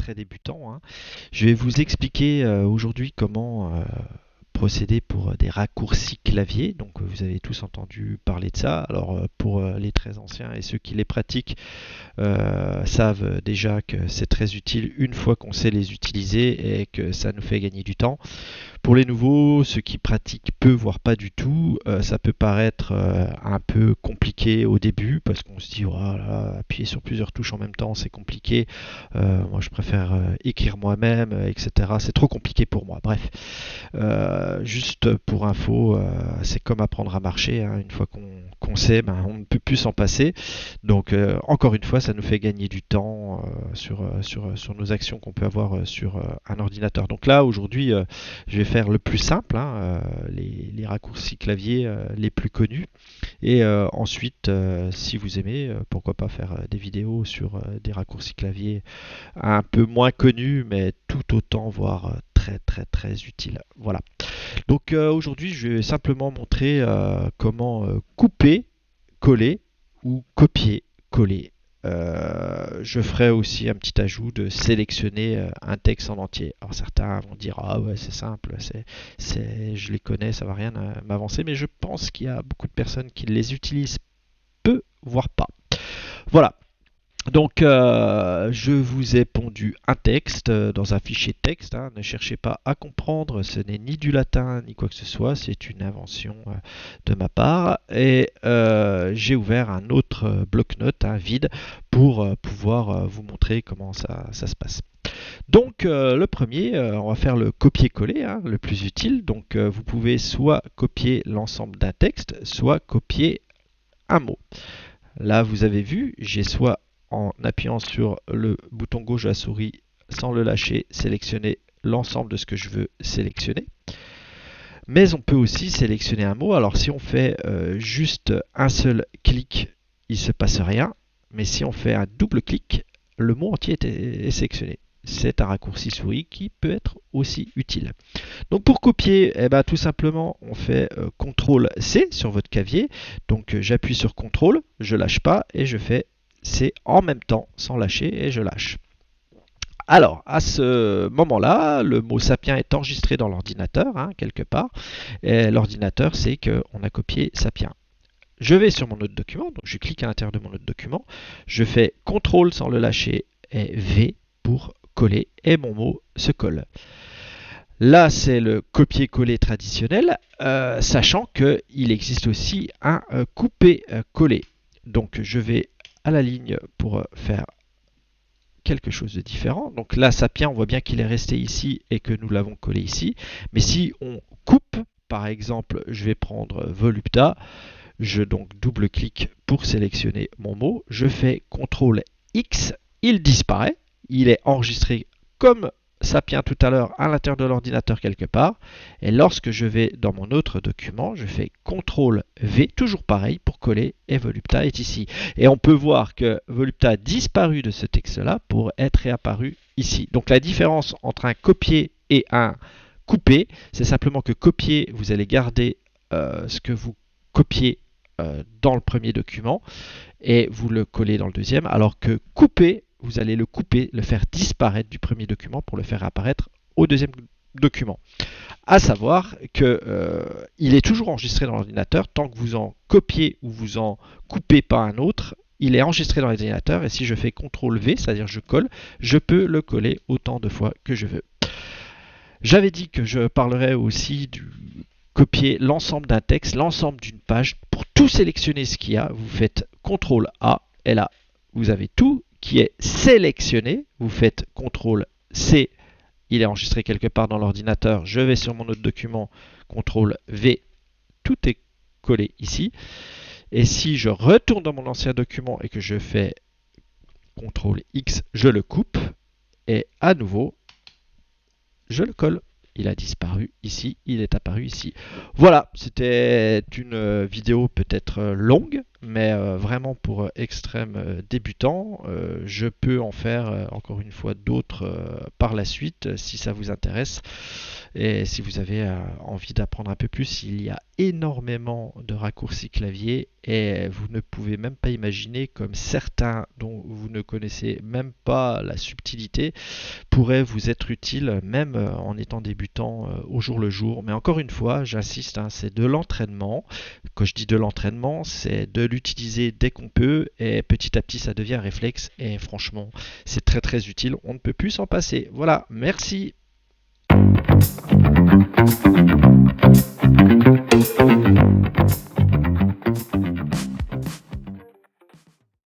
très débutant, hein. Je vais vous expliquer aujourd'hui comment procéder pour des raccourcis clavier. Donc vous avez tous entendu parler de ça. Alors pour les très anciens et ceux qui les pratiquent savent déjà que c'est très utile une fois qu'on sait les utiliser et que ça nous fait gagner du temps. Pour les nouveaux, ceux qui pratiquent peu, voire pas du tout, ça peut paraître un peu compliqué au début parce qu'on se dit voilà, appuyer sur plusieurs touches en même temps c'est compliqué. Moi je préfère écrire moi-même, etc. C'est trop compliqué pour moi. Bref, juste pour info, c'est comme apprendre à marcher, hein. Une fois qu'on sait, ben, on ne peut plus s'en passer. Donc encore une fois, ça nous fait gagner du temps sur nos actions qu'on peut avoir sur un ordinateur. Donc là aujourd'hui, je vais faire le plus simple, hein, les raccourcis clavier les plus connus. Et ensuite, si vous aimez, pourquoi pas faire des vidéos sur des raccourcis clavier un peu moins connus, mais tout autant, voire très très très utiles. Voilà. Donc aujourd'hui, je vais simplement montrer comment couper, coller ou copier, coller. Je ferai aussi un petit ajout de sélectionner un texte en entier. Alors certains vont dire ah ouais c'est simple, je les connais, ça va rien m'avancer, mais je pense qu'il y a beaucoup de personnes qui les utilisent peu, voire pas. Voilà. Donc, je vous ai pondu un texte dans un fichier texte, hein. Ne cherchez pas à comprendre, ce n'est ni du latin ni quoi que ce soit, c'est une invention de ma part. Et j'ai ouvert un autre bloc-notes, hein, vide, pour pouvoir vous montrer comment ça se passe. Donc, le premier, on va faire le copier-coller, hein, le plus utile. Donc, vous pouvez soit copier l'ensemble d'un texte, soit copier un mot. Là, vous avez vu, j'ai soit en appuyant sur le bouton gauche de la souris sans le lâcher, sélectionner l'ensemble de ce que je veux sélectionner. Mais on peut aussi sélectionner un mot. Alors si on fait juste un seul clic, il ne se passe rien. Mais si on fait un double clic, le mot entier est sélectionné. C'est un raccourci souris qui peut être aussi utile. Donc pour copier, eh ben, tout simplement, on fait CTRL-C sur votre clavier. Donc j'appuie sur CTRL, je lâche pas et je fais C en même temps sans lâcher et je lâche. Alors, à ce moment-là, le mot sapien est enregistré dans l'ordinateur, hein, quelque part. Et l'ordinateur sait qu'on a copié sapien. Je vais sur mon autre document, donc je clique à l'intérieur de mon autre document. Je fais CTRL sans le lâcher et V pour coller et mon mot se colle. Là, c'est le copier-coller traditionnel, sachant qu'il existe aussi un couper-coller. Donc, je vais à la ligne pour faire quelque chose de différent. Donc là, sapien, on voit bien qu'il est resté ici et que nous l'avons collé ici. Mais si on coupe, par exemple, je vais prendre volupta, je donc double-clique pour sélectionner mon mot, je fais CTRL X, il disparaît, il est enregistré comme sapien tout à l'heure à l'intérieur de l'ordinateur quelque part. Et lorsque je vais dans mon autre document, je fais CTRL V, toujours pareil pour coller, et volupta est ici. Et on peut voir que volupta a disparu de ce texte-là pour être réapparu ici. Donc la différence entre un copier et un couper, c'est simplement que copier, vous allez garder ce que vous copiez dans le premier document et vous le collez dans le deuxième, alors que couper, vous allez le couper, le faire disparaître du premier document pour le faire apparaître au deuxième document. À savoir qu'il est toujours enregistré dans l'ordinateur tant que vous en copiez ou vous en coupez pas un autre. Il est enregistré dans l'ordinateur et si je fais CTRL V, c'est-à-dire je colle, je peux le coller autant de fois que je veux. J'avais dit que je parlerais aussi du copier l'ensemble d'un texte, l'ensemble d'une page. Pour tout sélectionner ce qu'il y a, vous faites CTRL A et là, vous avez tout qui est sélectionné. Vous faites CTRL C, il est enregistré quelque part dans l'ordinateur. Je vais sur mon autre document, CTRL V, tout est collé ici. Et si je retourne dans mon ancien document et que je fais CTRL X, je le coupe et à nouveau, je le colle. Il a disparu ici, il est apparu ici. Voilà, c'était une vidéo peut-être longue, mais vraiment pour extrême débutant. Je peux en faire encore une fois d'autres par la suite si ça vous intéresse et si vous avez envie d'apprendre un peu plus. Il y a énormément de raccourcis clavier et vous ne pouvez même pas imaginer comme certains dont vous ne connaissez même pas la subtilité pourrait vous être utile même en étant débutant au jour le jour. Mais encore une fois, j'insiste, hein, c'est de l'entraînement. Quand je dis de l'entraînement, c'est de l'utiliser dès qu'on peut et petit à petit ça devient un réflexe et franchement, c'est très très utile. On ne peut plus s'en passer. Voilà, merci.